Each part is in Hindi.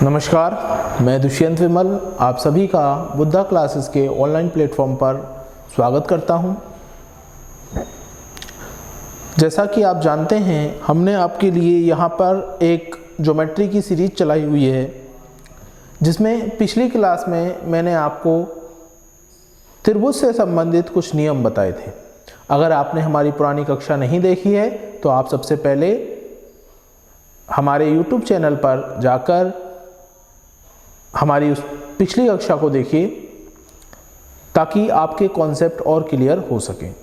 नमस्कार, मैं दुष्यंत विमल आप सभी का बुद्धा क्लासेस के ऑनलाइन प्लेटफॉर्म पर स्वागत करता हूं। जैसा कि आप जानते हैं, हमने आपके लिए यहां पर एक ज्योमेट्री की सीरीज चलाई हुई है, जिसमें पिछली क्लास में मैंने आपको त्रिभुज से संबंधित कुछ नियम बताए थे। अगर आपने हमारी पुरानी कक्षा नहीं देखी है तो आप सबसे पहले हमारे YouTube चैनल पर जाकर हमारी उस पिछली कक्षा को देखिए ताकि आपके कॉन्सेप्ट और क्लियर हो सकें।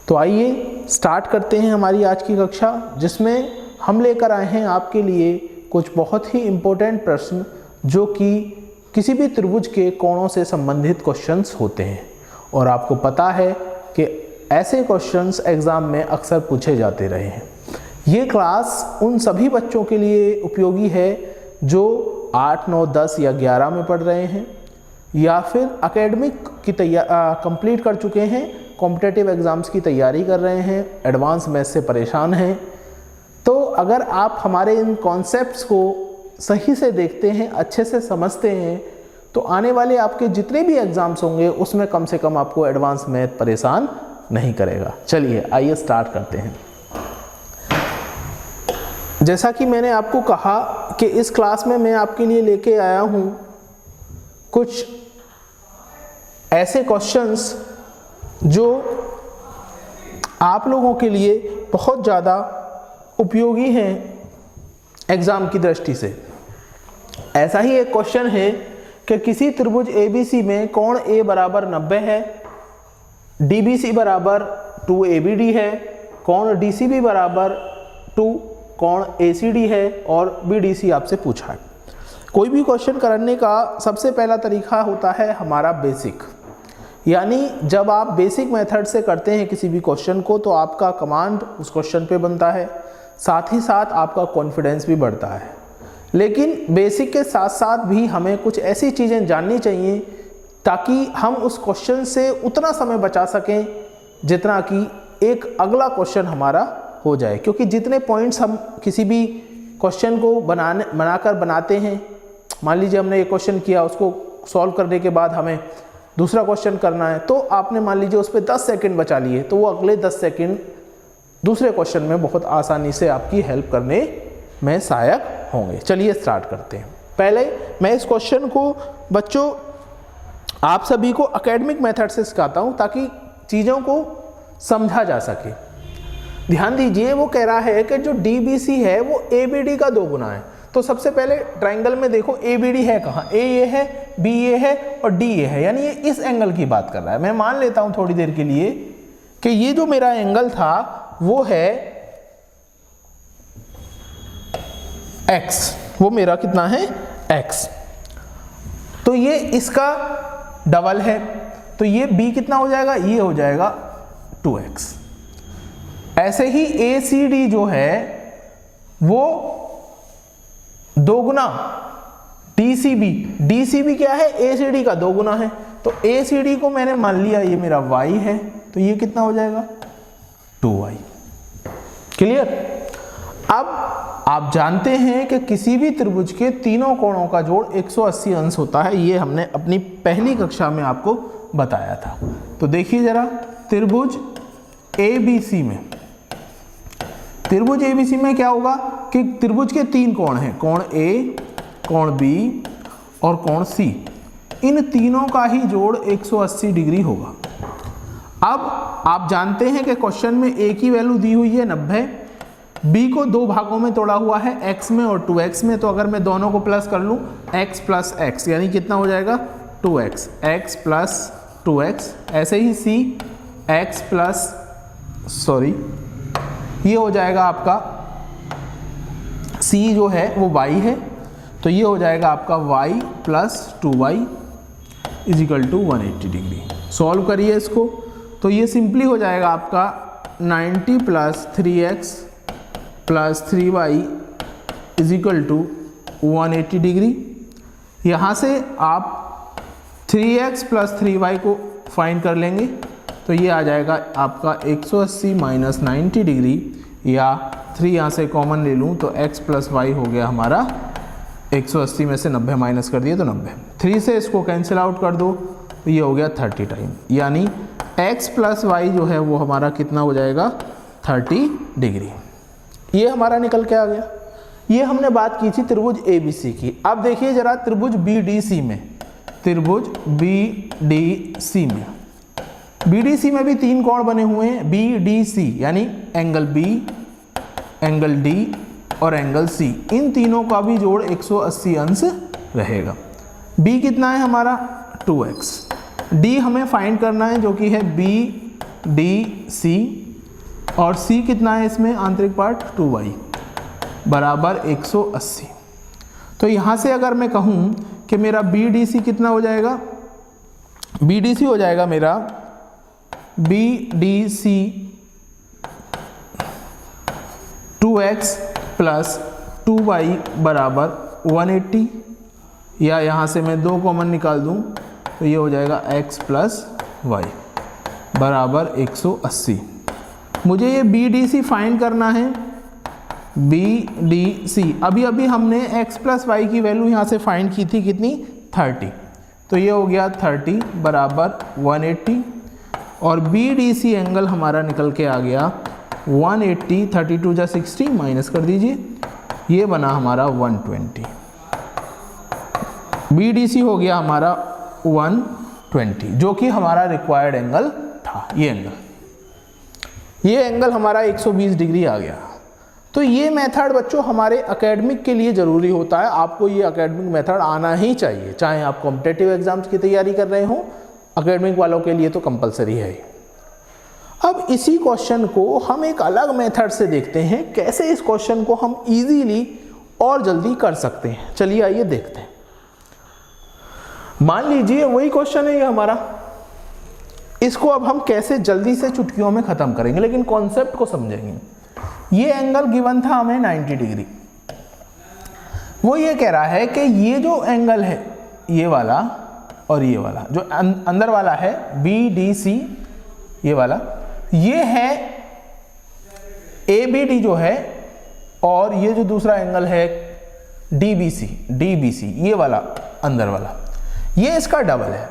तो आइए स्टार्ट करते हैं हमारी आज की कक्षा, जिसमें हम लेकर आए हैं आपके लिए कुछ बहुत ही इम्पोर्टेंट प्रश्न जो कि किसी भी त्रिभुज के कोणों से संबंधित क्वेश्चंस होते हैं। और आपको पता है कि ऐसे क्वेश्चंस एग्ज़ाम में अक्सर पूछे जाते रहे हैं। ये क्लास उन सभी बच्चों के लिए उपयोगी है जो 8, 9, 10 या 11 में पढ़ रहे हैं या फिर एकेडमिक की कंप्लीट कर चुके हैं, कॉम्पिटिटिव एग्ज़ाम्स की तैयारी कर रहे हैं, एडवांस मैथ से परेशान हैं। तो अगर आप हमारे इन कॉन्सेप्ट्स को सही से देखते हैं, अच्छे से समझते हैं, तो आने वाले आपके जितने भी एग्ज़ाम्स होंगे उसमें कम से कम आपको एडवांस मैथ परेशान नहीं करेगा। चलिए आइए स्टार्ट करते हैं। जैसा कि मैंने आपको कहा कि इस क्लास में मैं आपके लिए लेके आया हूँ कुछ ऐसे क्वेश्चंस जो आप लोगों के लिए बहुत ज़्यादा उपयोगी हैं एग्ज़ाम की दृष्टि से। ऐसा ही एक क्वेश्चन है कि किसी त्रिभुज ABC में कोण A बराबर 90 है, DBC बराबर 2ABD है, कोण DCB बराबर 2 कोण ACD है और BDC आपसे पूछा है। कोई भी क्वेश्चन करने का सबसे पहला तरीका होता है हमारा बेसिक, यानी जब आप बेसिक मेथड से करते हैं किसी भी क्वेश्चन को तो आपका कमांड उस क्वेश्चन पे बनता है, साथ ही साथ आपका कॉन्फिडेंस भी बढ़ता है। लेकिन बेसिक के साथ साथ भी हमें कुछ ऐसी चीज़ें जाननी चाहिए ताकि हम उस क्वेश्चन से उतना समय बचा सकें जितना कि एक अगला क्वेश्चन हमारा हो जाए। क्योंकि जितने पॉइंट्स हम किसी भी क्वेश्चन को बनाते हैं, मान लीजिए हमने एक क्वेश्चन किया, उसको सॉल्व करने के बाद हमें दूसरा क्वेश्चन करना है, तो आपने मान लीजिए उस पर 10 सेकंड बचा लिए, तो वो अगले 10 सेकंड दूसरे क्वेश्चन में बहुत आसानी से आपकी हेल्प करने में सहायक होंगे। चलिए स्टार्ट करते हैं। पहले मैं इस क्वेश्चन को बच्चों आप सभी को एकेडमिक मेथड से सिखाता हूँ ताकि चीज़ों को समझा जा सके। ध्यान दीजिए, वो कह रहा है कि जो DBC है वो ABD का 2 गुना है। तो सबसे पहले ट्राइंगल में देखो ABD है कहाँ, A ये है, B ये है और D ये है, यानी ये इस एंगल की बात कर रहा है। मैं मान लेता हूँ थोड़ी देर के लिए कि ये जो मेरा एंगल था वो है X, वो मेरा कितना है X। तो ये इसका डबल है, तो ये B कितना हो जाएगा, ये हो जाएगा 2X। ऐसे ही ACD जो है वो 2 गुना DCB क्या है, ACD का 2 गुना है। तो ACD को मैंने मान लिया ये मेरा Y है, तो ये कितना हो जाएगा 2Y। क्लियर। अब आप जानते हैं कि किसी भी त्रिभुज के तीनों कोणों का जोड़ 180 अंश होता है। ये हमने अपनी पहली कक्षा में आपको बताया था। तो देखिए जरा, त्रिभुज ABC में क्या होगा कि त्रिभुज के 3 कोण हैं, कोण A, कोण B और कोण C। इन तीनों का ही जोड़ 180 डिग्री होगा। अब आप जानते हैं कि क्वेश्चन में A की वैल्यू दी हुई है 90, B को 2 भागों में तोड़ा हुआ है, X में और 2X में। तो अगर मैं दोनों को प्लस कर लूँ, X प्लस X यानी कितना हो जाएगा 2X, X प्लस 2X। ऐसे ही C, X प्लस ये हो जाएगा आपका C जो है वो Y है, तो ये हो जाएगा आपका Y plus 2Y is equal to 180 degree. Solve करिए इसको, तो ये सिंपली हो जाएगा आपका 90 plus 3X plus 3Y is equal to 180 degree. यहाँ से आप 3X प्लस 3Y को फाइंड कर लेंगे, तो ये आ जाएगा आपका 180 माइनस 90 डिग्री, या 3 यहाँ से कॉमन ले लूँ तो x प्लस वाई हो गया हमारा 180 में से 90 माइनस कर दिए तो 90। 3 से इसको कैंसिल आउट कर दो तो ये हो गया 30 टाइम, यानी x प्लस वाई जो है वो हमारा कितना हो जाएगा 30 डिग्री। ये हमारा निकल के आ गया। ये हमने बात की थी त्रिभुज ABC की। अब देखिए जरा त्रिभुज BDC में, त्रिभुज BDC में, BDC में भी 3 कोण बने हुए हैं BDC, यानी एंगल B, एंगल D और एंगल C, इन तीनों का भी जोड़ 180 अंश रहेगा। B कितना है हमारा 2x, D हमें फाइंड करना है जो कि है BDC, और C कितना है इसमें आंतरिक पार्ट 2y बराबर 180। तो यहाँ से अगर मैं कहूँ कि मेरा BDC कितना हो जाएगा, BDC हो जाएगा मेरा BDC 2x प्लस 2y बराबर 180, या यहाँ से मैं 2 कॉमन निकाल दूँ तो ये हो जाएगा x प्लस वाई बराबर 180। मुझे ये BDC फाइंड करना है, BDC। अभी अभी हमने x प्लस वाई की वैल्यू यहाँ से फाइंड की थी कितनी 30, तो ये हो गया 30 बराबर 180, और BDC एंगल हमारा निकल के आ गया 180, 32 जा 60 माइनस कर दीजिए, ये बना हमारा 120। BDC हो गया हमारा 120 जो कि हमारा रिक्वायर्ड एंगल था। ये एंगल हमारा 120 डिग्री आ गया। तो ये मेथड बच्चों हमारे एकेडमिक के लिए ज़रूरी होता है। आपको ये एकेडमिक मेथड आना ही चाहिए, चाहे आप कॉम्पिटिटिव एग्जाम्स की तैयारी कर रहे हो, एकेडमिक वालों के लिए तो कंपलसरी है। अब इसी क्वेश्चन को हम एक अलग मेथड से देखते हैं, कैसे इस क्वेश्चन को हम इजीली और जल्दी कर सकते हैं। चलिए आइए देखते हैं। मान लीजिए वही क्वेश्चन है ये हमारा, इसको अब हम कैसे जल्दी से चुटकियों में ख़त्म करेंगे, लेकिन कॉन्सेप्ट को समझेंगे। ये एंगल गिवन था हमें 90 डिग्री। वो ये कह रहा है कि ये जो एंगल है ये वाला और ये वाला जो अंदर वाला है BDC, ये वाला, ये है ABD जो है, और ये जो दूसरा एंगल है DBC, ये वाला अंदर वाला, ये इसका डबल है।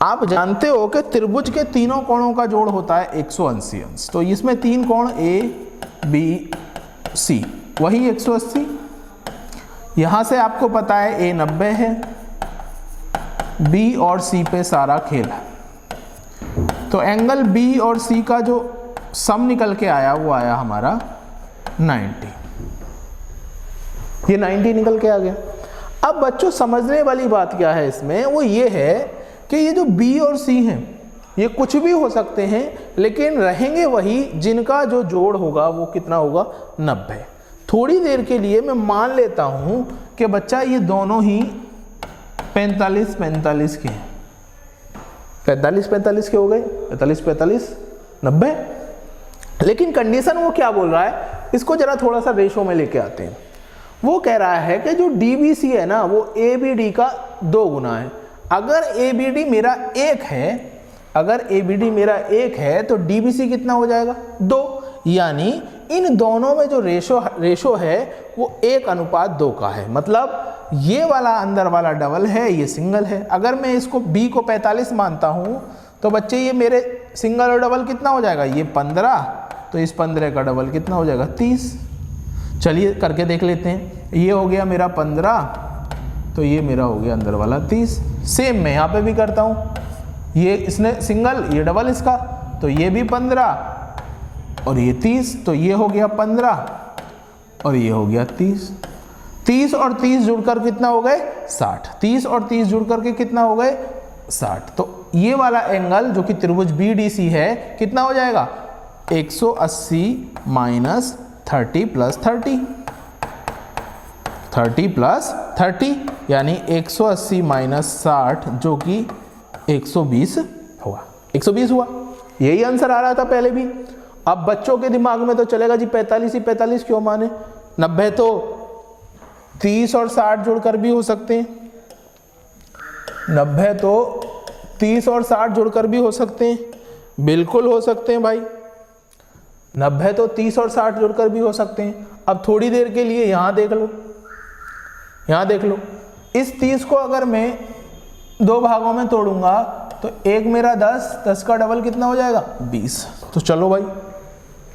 आप जानते हो कि त्रिभुज के तीनों कोणों का जोड़ होता है 180 अंश, तो इसमें 3 कोण ABC वही 180। यहां से आपको पता है A 90 है, B और C पे सारा खेल है, तो एंगल B और C का जो सम निकल के आया वो आया हमारा 90। ये 90 निकल के आ गया। अब बच्चों समझने वाली बात क्या है इसमें, वो ये है कि ये जो B और C हैं ये कुछ भी हो सकते हैं, लेकिन रहेंगे वही जिनका जो जोड़ होगा वो कितना होगा 90। थोड़ी देर के लिए मैं मान लेता हूं कि बच्चा ये दोनों ही 45-45 के हैं, 45-45 के हो गए, 45-45 90। लेकिन कंडीशन वो क्या बोल रहा है, इसको जरा थोड़ा सा रेशो में लेके आते हैं। वो कह रहा है कि जो DBC है ना वो ABD का 2 गुना है। अगर ABD मेरा 1 है, अगर ABD मेरा 1 है तो DBC कितना हो जाएगा 2, यानी इन दोनों में जो रेशो है वो 1:2 का है। मतलब ये वाला अंदर वाला डबल है, ये सिंगल है। अगर मैं इसको B को 45 मानता हूँ तो बच्चे ये मेरे सिंगल और डबल कितना हो जाएगा, ये 15, तो इस 15 का डबल कितना हो जाएगा 30। चलिए करके देख लेते हैं। ये हो गया मेरा 15, तो ये मेरा हो गया अंदर वाला 30। सेम मैं यहाँ पे भी करता हूँ, ये इसने सिंगल, ये डबल इसका, तो ये भी 15 और ये 30, तो ये हो गया 15 और ये हो गया 30। 30 और 30 जुड़कर कितना हो गए 60। 30 और 30 जुड़कर के कितना हो गए 60। तो ये वाला एंगल जो कि त्रिभुज BDC है कितना हो जाएगा 180 माइनस 30 प्लस 30, 30 प्लस 30, यानी 180 माइनस 60 जो कि 120 हुआ। 120 हुआ, यही आंसर आ रहा था पहले भी। अब बच्चों के दिमाग में तो चलेगा जी 45 ही 45 क्यों माने, 90 तो 30 और 60 जोड़कर भी हो सकते हैं, 90 तो 30 और 60 जोड़कर भी हो सकते हैं, बिल्कुल हो सकते हैं भाई, 90 तो 30 और 60 जोड़कर भी हो सकते हैं। अब थोड़ी देर के लिए यहां देख लो, यहाँ देख लो, इस 30 को अगर मैं 2 भागों में तोड़ूंगा तो एक मेरा 10 का डबल कितना हो जाएगा 20। तो चलो भाई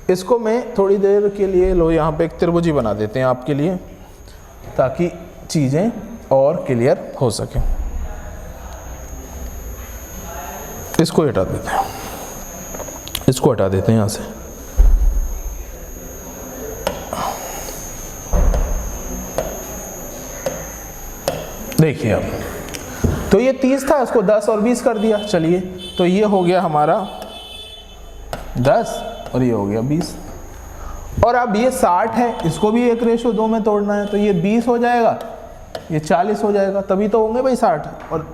इसको मैं थोड़ी देर के लिए लो यहाँ पे एक त्रिभुजी बना देते हैं आपके लिए, ताकि चीज़ें और क्लियर हो सके। इसको हटा देते हैं, इसको हटा देते हैं यहाँ से। देखिए अब तो ये 30 था, इसको 10 और 20 कर दिया। चलिए तो ये हो गया हमारा 10 और ये हो गया 20। और अब ये 60 है, इसको भी 1:2 में तोड़ना है, तो ये 20 हो जाएगा, ये 40 हो जाएगा, तभी तो होंगे भाई 60। और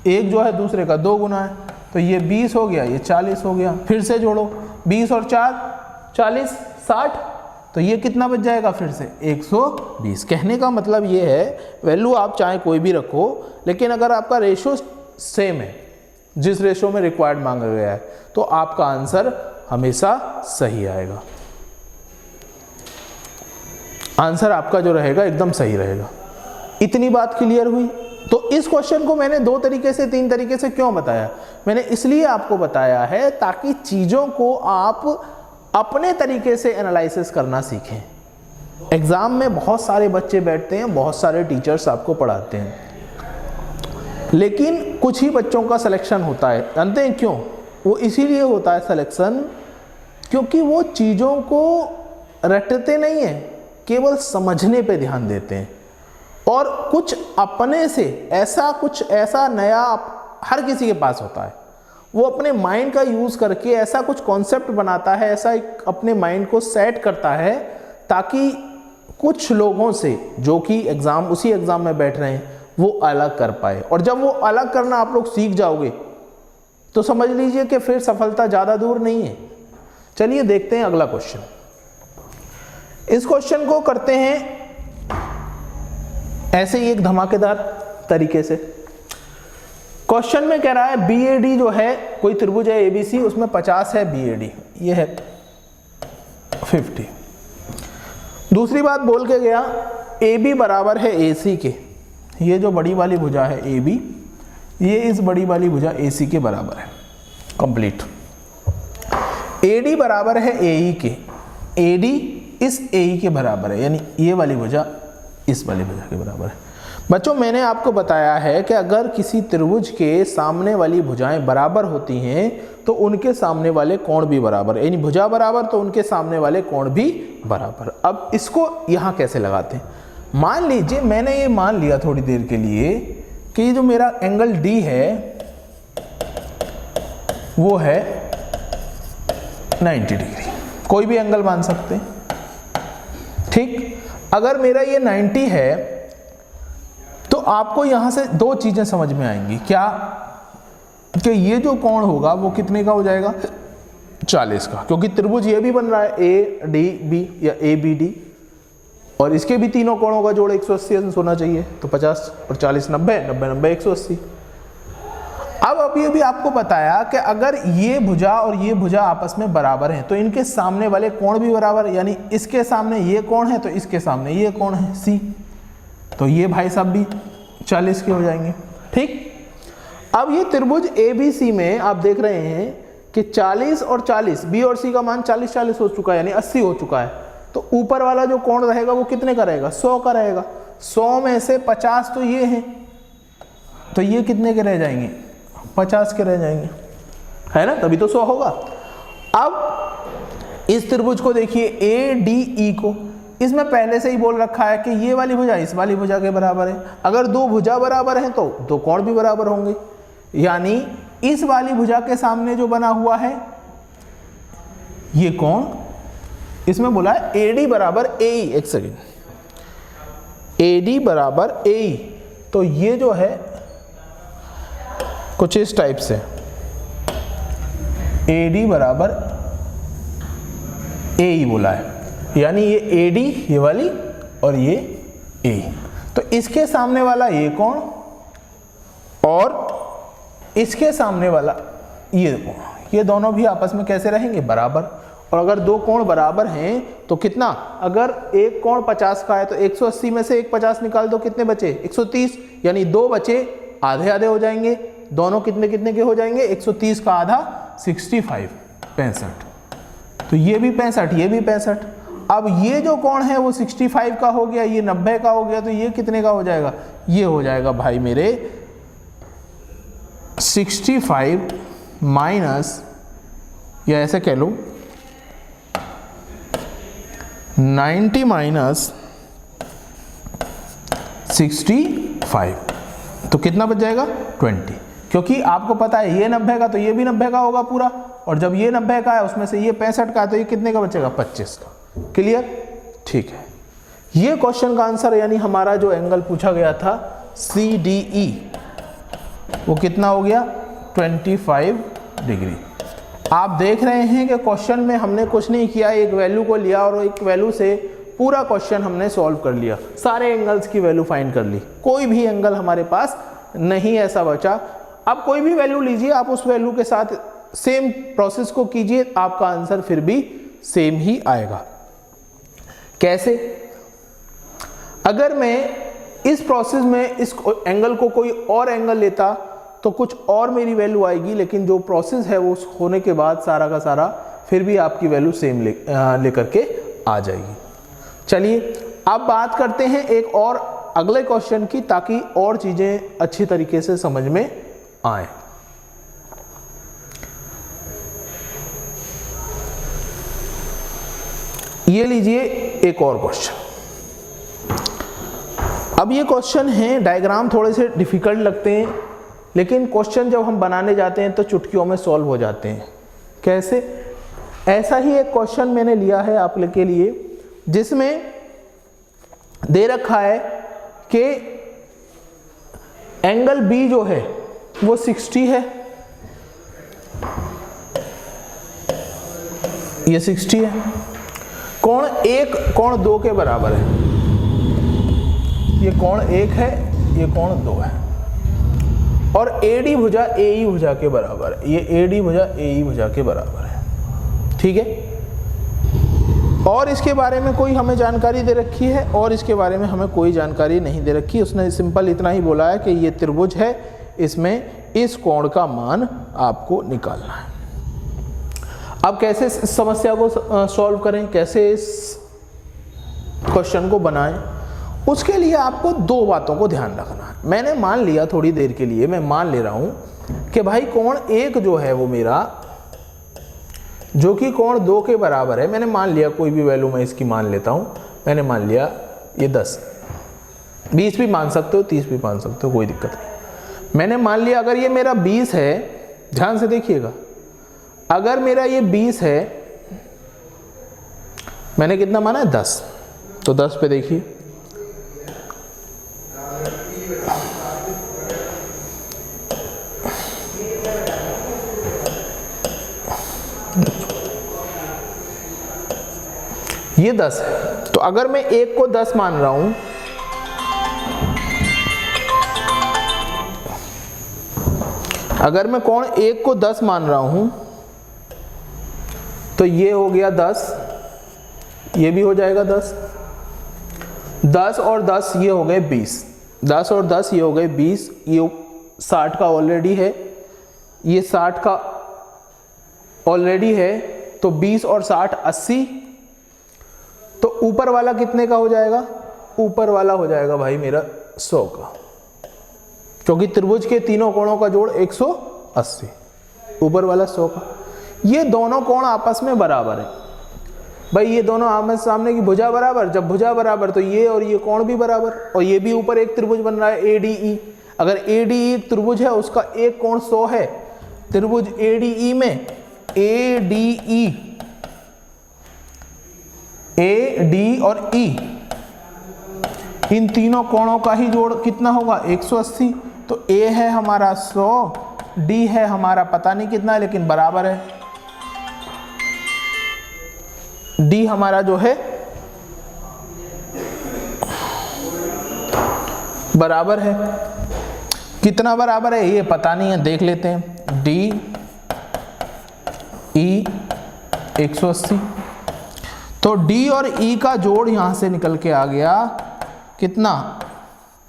एक जो है दूसरे का 2 गुना है, तो ये 20 हो गया, ये 40 हो गया। फिर से जोड़ो, 20 और 4 40 60, तो ये कितना बच जाएगा फिर से 120। कहने का मतलब ये है वैल्यू आप चाहे कोई भी रखो, लेकिन अगर आपका रेशो सेम है, जिस रेशो में रिक्वायर्ड मांगा गया है, तो आपका आंसर हमेशा सही आएगा। आंसर आपका जो रहेगा एकदम सही रहेगा। इतनी बात क्लियर हुई। तो इस क्वेश्चन को मैंने 2 तरीके से 3 तरीके से क्यों बताया? मैंने इसलिए आपको बताया है ताकि चीज़ों को आप अपने तरीके से एनालिसिस करना सीखें। एग्ज़ाम में बहुत सारे बच्चे बैठते हैं, बहुत सारे टीचर्स आपको पढ़ाते हैं, लेकिन कुछ ही बच्चों का सिलेक्शन होता है। जानते हैं क्यों? वो इसीलिए होता है सिलेक्शन क्योंकि वो चीज़ों को रटते नहीं हैं, केवल समझने पे ध्यान देते हैं। और कुछ अपने से ऐसा नया हर किसी के पास होता है, वो अपने माइंड का यूज़ करके ऐसा कुछ कॉन्सेप्ट बनाता है, ऐसा एक अपने माइंड को सेट करता है ताकि कुछ लोगों से जो कि उसी एग्ज़ाम में बैठ रहे हैं वो अलग कर पाए। और जब वो अलग करना आप लोग सीख जाओगे तो समझ लीजिए कि फिर सफलता ज़्यादा दूर नहीं है। चलिए देखते हैं अगला क्वेश्चन। इस क्वेश्चन को करते हैं ऐसे ही एक धमाकेदार तरीके से। क्वेश्चन में कह रहा है BAD जो है, कोई त्रिभुज है ABC, उसमें 50 है BAD, ये है 50। दूसरी बात बोल के गया AB बराबर है AC के, ये जो बड़ी वाली भुजा है AB, ये इस बड़ी वाली भुजा AC के बराबर है। कंप्लीट। AD बराबर है AE के, AD इस AE के बराबर है, यानी ये वाली भुजा इस वाली भुजा के बराबर है। बच्चों मैंने आपको बताया है कि अगर किसी त्रिभुज के सामने वाली भुजाएं बराबर होती हैं तो उनके सामने वाले कोण भी बराबर, यानी भुजा बराबर तो उनके सामने वाले कोण भी बराबर। अब इसको यहाँ कैसे लगाते हैं? मान लीजिए मैंने ये मान लिया थोड़ी देर के लिए कि ये जो मेरा एंगल D है वो है 90 डिग्री, कोई भी एंगल मान सकते हैं, ठीक। अगर मेरा ये 90 है तो आपको यहां से 2 चीजें समझ में आएंगी। क्या? कि ये जो कोण होगा वो कितने का हो जाएगा 40 का, क्योंकि त्रिभुज ये भी बन रहा है ADB या ABD, और इसके भी तीनों कोणों का जोड़ 180 होना चाहिए, तो 50 और 40 90, 90 90 180। अब अभी भी आपको बताया कि अगर ये भुजा और ये भुजा आपस में बराबर हैं तो इनके सामने वाले कोण भी बराबर, यानी इसके सामने ये कोण है तो इसके सामने ये कोण है C, तो ये भाई साहब भी 40 के हो जाएंगे, ठीक। अब ये त्रिभुज ABC में आप देख रहे हैं कि 40 और 40, B और C का मान 40 40 हो चुका है, यानी 80 हो चुका है। तो ऊपर वाला जो कोण रहेगा वो कितने का रहेगा 100 का रहेगा। 100 में से 50 तो ये है, तो ये कितने के रह जाएंगे 50 के रह जाएंगे, है ना, तभी तो 100 होगा। अब इस त्रिभुज को देखिए ADE को, इसमें पहले से ही बोल रखा है कि ये वाली भुजा इस वाली भुजा के बराबर है। अगर 2 भुजा बराबर हैं तो 2 कोण भी बराबर होंगे, यानी इस वाली भुजा के सामने जो बना हुआ है ये कोण, इसमें बोला है AD बराबर AE, एक सेकेंड, AD बराबर AE, तो ये जो है कुछ इस टाइप से AD बराबर AE बोला है, यानी ये AD ये वाली और ये AE, तो इसके सामने वाला ये कोण और इसके सामने वाला ये कोण, ये दोनों भी आपस में कैसे रहेंगे बराबर। और अगर दो कोण बराबर हैं तो कितना, अगर एक कोण 50 का है तो 180 में से एक 50 निकाल दो, कितने बचे 130, यानी दो बचे, आधे आधे हो जाएंगे, दोनों कितने कितने के हो जाएंगे, 130 का आधा 65, 65, तो ये भी 65, ये भी 65। अब ये जो कोण है वो 65 का हो गया, ये 90 का हो गया, तो ये कितने का हो जाएगा, ये हो जाएगा भाई मेरे 65 माइनस, या ऐसे कह लो 90 माइनस 65, तो कितना बच जाएगा 20, क्योंकि आपको पता है ये 90 का तो ये भी 90 का होगा पूरा, और जब ये 90 का है उसमें से ये 65 का है तो ये कितने का बचेगा 25 का। क्लियर, ठीक है। ये क्वेश्चन का आंसर यानी हमारा जो एंगल पूछा गया था CDE वो कितना हो गया 25 डिग्री। आप देख रहे हैं कि क्वेश्चन में हमने कुछ नहीं किया, एक वैल्यू को लिया और एक वैल्यू से पूरा क्वेश्चन हमने सॉल्व कर लिया, सारे एंगल्स की वैल्यू फाइंड कर ली, कोई भी एंगल हमारे पास नहीं ऐसा बचा। अब कोई भी वैल्यू लीजिए, आप उस वैल्यू के साथ सेम प्रोसेस को कीजिए, आपका आंसर फिर भी सेम ही आएगा। कैसे, अगर मैं इस प्रोसेस में इस एंगल को कोई और एंगल लेता तो कुछ और मेरी वैल्यू आएगी, लेकिन जो प्रोसेस है वो होने के बाद सारा का सारा फिर भी आपकी वैल्यू सेम लेकर के आ जाएगी। चलिए अब बात करते हैं एक और अगले क्वेश्चन की, ताकि और चीजें अच्छी तरीके से समझ में आए। ये लीजिए एक और क्वेश्चन। अब ये क्वेश्चन है, डायग्राम थोड़े से डिफिकल्ट लगते हैं, लेकिन क्वेश्चन जब हम बनाने जाते हैं तो चुटकियों में सॉल्व हो जाते हैं। कैसे, ऐसा ही एक क्वेश्चन मैंने लिया है आप लोग के लिए, जिसमें दे रखा है कि एंगल B जो है वो 60 है, ये 60 है, कोण 1 कोण 2 के बराबर है, ये कोण 1 है, ये कोण 2 है, और AD भुजा AE भुजा के बराबर है, ये AD भुजा AE भुजा के बराबर है। ठीक है, और इसके बारे में कोई हमें जानकारी दे रखी है और इसके बारे में हमें कोई जानकारी नहीं दे रखी। उसने सिंपल इतना ही बोला है कि ये त्रिभुज है, इसमें इस कोण का मान आपको निकालना है। अब कैसे इस समस्या को सॉल्व करें, कैसे इस क्वेश्चन को बनाएं, उसके लिए आपको दो बातों को ध्यान रखना है। मैंने मान लिया, थोड़ी देर के लिए मैं मान ले रहा हूं कि भाई कोण 1 जो है वो मेरा, जो कि कोण 2 के बराबर है, मैंने मान लिया, कोई भी वैल्यू मैं इसकी मान लेता हूं, मैंने मान लिया ये 10, 20 भी मान सकते हो, 30 भी मान सकते हो, कोई दिक्कत नहीं। मैंने मान लिया अगर ये मेरा 20 है, ध्यान से देखिएगा, अगर मेरा ये 20 है, मैंने कितना माना है 10, तो 10 पे देखिए, ये 10 है, तो अगर मैं 1 को 10 मान रहा हूं, अगर मैं कोण 1 को 10 मान रहा हूं तो ये हो गया 10, ये भी हो जाएगा 10, 10 और 10 ये हो गए 20, 10 और 10 ये हो गए 20, ये 60 का ऑलरेडी है, ये 60 का ऑलरेडी है, तो 20 और 60 80, तो ऊपर वाला कितने का हो जाएगा, ऊपर वाला हो जाएगा भाई मेरा 100 का, क्योंकि त्रिभुज के तीनों कोणों का जोड़ 180, ऊपर वाला 100 का। ये दोनों कोण आपस में बराबर है भाई, ये दोनों आमने सामने की भुजा बराबर, जब भुजा बराबर तो ये और ये कोण भी बराबर, और ये भी ऊपर एक त्रिभुज बन रहा है ADE। अगर ADE एक त्रिभुज है, उसका एक कोण 100 है, त्रिभुज ADE में AD और E, इन तीनों कोणों का ही जोड़ कितना होगा 180, तो A है हमारा 100, D है हमारा पता नहीं कितना, लेकिन बराबर है, D हमारा जो है बराबर है, कितना बराबर है ये पता नहीं है, देख लेते हैं, D E 180। तो D और E का जोड़ यहां से निकल के आ गया कितना,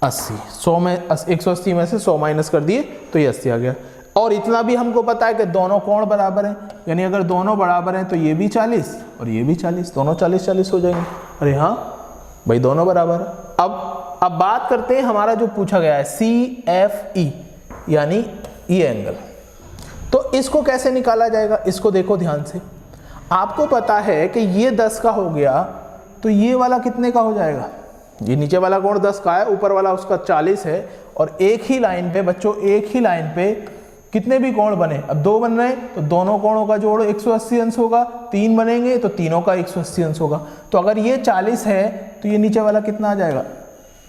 80। 100 में 180 में से 100 माइनस कर दिए तो ये 80 आ गया। और इतना भी हमको पता है कि दोनों कोण बराबर हैं, यानी अगर दोनों बराबर हैं तो ये भी 40 और ये भी 40, दोनों 40-40 हो जाएंगे। अरे हाँ भाई दोनों बराबर है। अब बात करते हैं हमारा जो पूछा गया है CFE यानी ये एंगल। तो इसको कैसे निकाला जाएगा, इसको देखो ध्यान से। आपको पता है कि ये 10 का हो गया तो ये वाला कितने का हो जाएगा, ये नीचे वाला कोण 10 का है, ऊपर वाला उसका 40 है। और एक ही लाइन पे बच्चों, एक ही लाइन पे कितने भी कोण बने, अब 2 बन रहे हैं तो दोनों कोणों का जोड़ 180 अंश होगा, 3 बनेंगे तो तीनों का 180 अंश होगा। तो अगर ये 40 है तो ये नीचे वाला कितना आ जाएगा,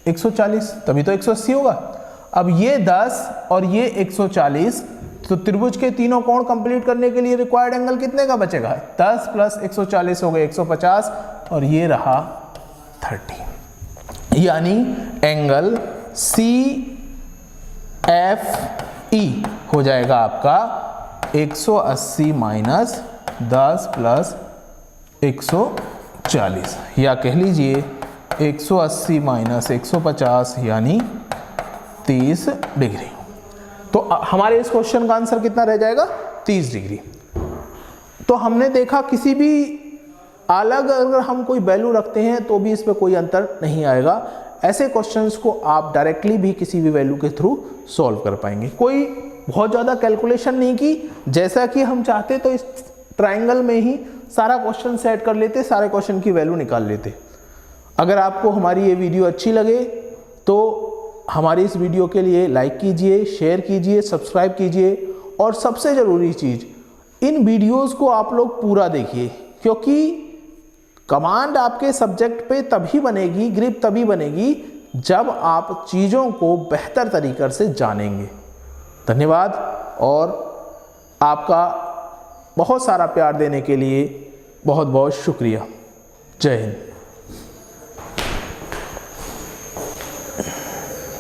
140, तभी तो 180 होगा। अब ये 10 और ये 140, तो त्रिभुज के तीनों कोण कंप्लीट करने के लिए रिक्वायर्ड एंगल कितने का बचेगा, 10 प्लस 140 हो गए 150 और ये रहा 30। यानी एंगल CFE हो जाएगा आपका 180 माइनस 10 प्लस 140, या कह लीजिए 180 माइनस 150 यानी 30 डिग्री। तो हमारे इस क्वेश्चन का आंसर कितना रह जाएगा, 30 डिग्री। तो हमने देखा किसी भी अलग अगर हम कोई वैल्यू रखते हैं तो भी इसमें कोई अंतर नहीं आएगा। ऐसे क्वेश्चंस को आप डायरेक्टली भी किसी भी वैल्यू के थ्रू सॉल्व कर पाएंगे। कोई बहुत ज़्यादा कैलकुलेशन नहीं की, जैसा कि हम चाहते तो इस ट्राइंगल में ही सारा क्वेश्चन सेट कर लेते, सारे क्वेश्चन की वैल्यू निकाल लेते। अगर आपको हमारी ये वीडियो अच्छी लगे तो हमारी इस वीडियो के लिए लाइक कीजिए, शेयर कीजिए, सब्सक्राइब कीजिए। और सबसे ज़रूरी चीज़, इन वीडियोस को आप लोग पूरा देखिए, क्योंकि कमांड आपके सब्जेक्ट पे तभी बनेगी, ग्रिप तभी बनेगी जब आप चीज़ों को बेहतर तरीके से जानेंगे। धन्यवाद और आपका बहुत सारा प्यार देने के लिए बहुत बहुत शुक्रिया। जय हिंद।